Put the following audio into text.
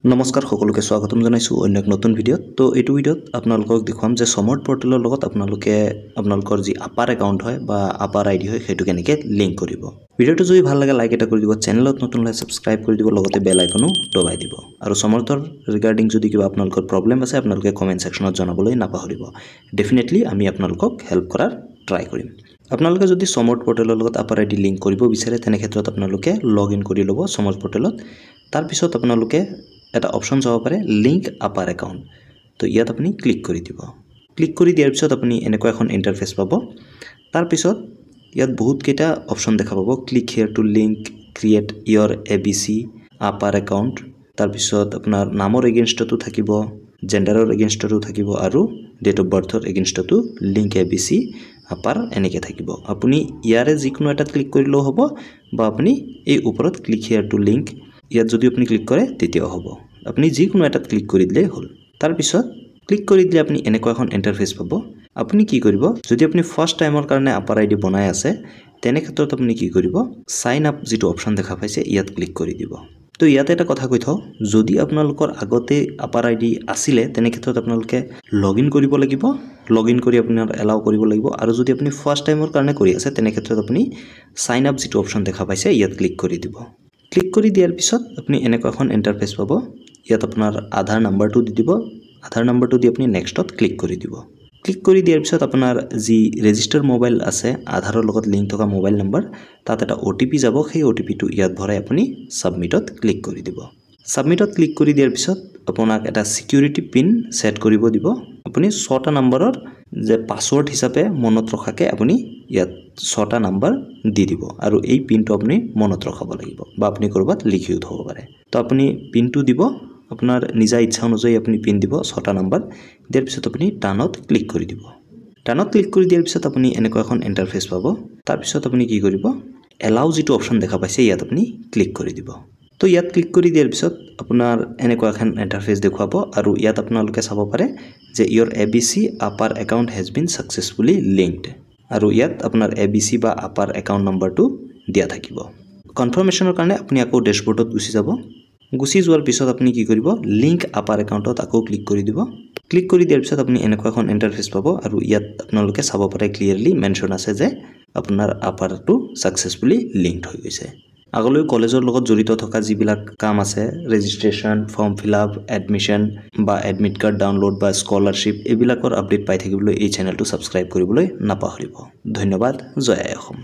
নমস্কাৰ সকলোকে স্বাগতম জনাইছোঁ অন্য এক নতুন ভিডিঅ'ত। তো এইটো ভিডিঅ'ত আপোনালোকক দেখুৱাম যে সমৰ্থ পৰ্টেলৰ লগত আপোনালোকৰ যি আপাৰ একাউণ্ট হয় বা আপাৰ আইডি হয় সেইটো কেনেকৈ লিংক কৰিব। ভিডিঅ'টো যদি ভাল লাগে লাইক এটা কৰি দিব, চেনেলত নতুন হ'লে ছাবস্ক্ৰাইব কৰি দিব, লগতে বেল আইকনো দবাই দিব। আৰু সমৰ্থৰ ৰিগাৰ্ডিং যদি কিবা আপোনালোকৰ প্ৰব্লেম আছে আপোনালোকে কমেণ্ট ছেকশ্যনত জনাবলৈ নাপাহৰিব। ডেফিনেটলি আমি আপোনালোকক হেল্প কৰাৰ ট্ৰাই কৰিম। আপোনালোকে যদি সমৰ্থ পৰ্টেলৰ লগত আপাৰ আইডি লিংক কৰিব বিচাৰে তেনে ক্ষেত্ৰত আপোনালোকে লগ ইন কৰি ল'ব সমৰ্থ পৰ্টেলত। তাৰপিছত আপোনালোকে এটা অপশ্যন চাব পাৰে লিংক আপাৰ একাউণ্ট। তো ইয়াত আপুনি ক্লিক কৰি দিব। ক্লিক কৰি দিয়াৰ পিছত আপুনি এনেকুৱা এখন ইণ্টাৰফেচ পাব। তাৰপিছত ইয়াত বহুতকেইটা অপশ্যন দেখা পাব। Click here to link, create your ABC APAAR account. তাৰপিছত আপোনাৰ নামৰ এগেইনষ্টতো থাকিব, জেণ্ডাৰৰ এগেইনষ্টতো থাকিব আৰু ডেট অফ বাৰ্থৰ এগেইনষ্টতো লিংক ABC আপাৰ এনেকৈ থাকিব। আপুনি ইয়াৰে যিকোনো এটাত ক্লিক কৰিলেও হ'ব বা আপুনি এই ওপৰত ক্লিক হিয়াৰ টু লিংক ইয়াত যদি আপুনি ক্লিক কৰে তেতিয়াও হ'ব। আপুনি যিকোনো এটাত ক্লিক কৰি দিলেই হ'ল। তাৰপিছত ক্লিক কৰি দিলে আপুনি এনেকুৱা এখন ইণ্টাৰফেচ পাব। আপুনি কি কৰিব, যদি আপুনি ফাৰ্ষ্ট টাইমৰ কাৰণে আপাৰ আইডি বনাই আছে তেনে ক্ষেত্ৰত আপুনি কি কৰিব, চাইন আপ যিটো অপশ্যন দেখা পাইছে ইয়াত ক্লিক কৰি দিব। তো ইয়াতে এটা কথা কৈ থওঁ, যদি আপোনালোকৰ আগতে আপাৰ আইডি আছিলে তেনে ক্ষেত্ৰত আপোনালোকে লগ ইন কৰিব লাগিব। লগ ইন কৰি আপোনাৰ এলাউ কৰিব লাগিব। আৰু যদি আপুনি ফাৰ্ষ্ট টাইমৰ কাৰণে কৰি আছে তেনে ক্ষেত্ৰত আপুনি চাইন আপ যিটো অপশ্যন দেখা পাইছে ইয়াত ক্লিক কৰি দিব। ক্লিক কৰি দিয়াৰ পিছত আপুনি এনেকুৱা এখন ইণ্টাৰফেচ পাব। ইয়াত আপোনাৰ আধাৰ নাম্বাৰটো দি দিব। আধাৰ নাম্বাৰটো দি আপুনি নেক্সটত ক্লিক কৰি দিব। ক্লিক কৰি দিয়াৰ পিছত আপোনাৰ যি ৰেজিষ্টাৰ মোবাইল আছে আধাৰৰ লগত লিংক থকা মোবাইল নম্বৰ, তাত এটা OTP যাব। সেই OTPটো ইয়াত ভৰাই আপুনি ছাবমিটত ক্লিক কৰি দিব। ছাবমিটত ক্লিক কৰি দিয়াৰ পিছত আপোনাক এটা ছিকিউৰিটি পিন ছেট কৰিব দিব। আপুনি 6টা নম্বৰৰ যে পাছৱৰ্ড হিচাপে মনত ৰখাকৈ আপুনি ইয়াত 6টা নাম্বাৰ দি দিব। আৰু এই পিনটো আপুনি মনত ৰখাব লাগিব বা আপুনি ক'ৰবাত লিখিও থ'ব পাৰে। তো আপুনি পিনটো দিব, আপোনাৰ নিজা ইচ্ছা অনুযায়ী আপুনি পিন দিব 6টা নাম্বাৰ। দিয়াৰ পিছত আপুনি ডানত ক্লিক কৰি দিব। ডানত ক্লিক কৰি দিয়াৰ পিছত আপুনি এনেকুৱা এখন ইণ্টাৰফেচ পাব। তাৰপিছত আপুনি কি কৰিব, এলাউ যিটো অপশ্যন দেখা পাইছে ইয়াত আপুনি ক্লিক কৰি দিব। তো ইয়াত ক্লিক কৰি দিয়াৰ পিছত আপোনাৰ এনেকুৱা এখন ইণ্টাৰফেচ দেখুৱাব। আৰু ইয়াত আপোনালোকে চাব পাৰে যে ইয়ৰ ABC APAAR account has been successfully linked. আৰু ইয়াত আপোনাৰ ABC বা আপাৰ একাউণ্ট নম্বৰটো দিয়া থাকিব। কনফাৰ্মেশ্যনৰ কাৰণে আপুনি আকৌ ডেছবৰ্ডত গুচি যাব। গুচি যোৱাৰ পিছত আপুনি কি কৰিব, লিংক আপাৰ একাউণ্টত আকৌ ক্লিক কৰি দিব। ক্লিক কৰি দিয়াৰ পিছত আপুনি এনেকুৱা এখন ইণ্টাৰফেচ পাব। আৰু ইয়াত আপোনালোকে চাব পাৰে ক্লিয়াৰলি মেনশ্যন আছে যে আপোনাৰ আপাৰটো ছাকচেছফুলি লিংকড হৈ গৈছে। আগলৈ কলেজৰ লগত জড়িত থকা যিবিলাক কাম আছে, registration, form fill up, admission বা এডমিট কাৰ্ড ডাউনলোড বা স্কলাৰশ্বিপ, এইবিলাকৰ আপডেট পাই থাকিবলৈ এই চেনেলটো ছাবস্ক্ৰাইব কৰিবলৈ নাপাহৰিব। ধন্যবাদ। জয় আই অসম।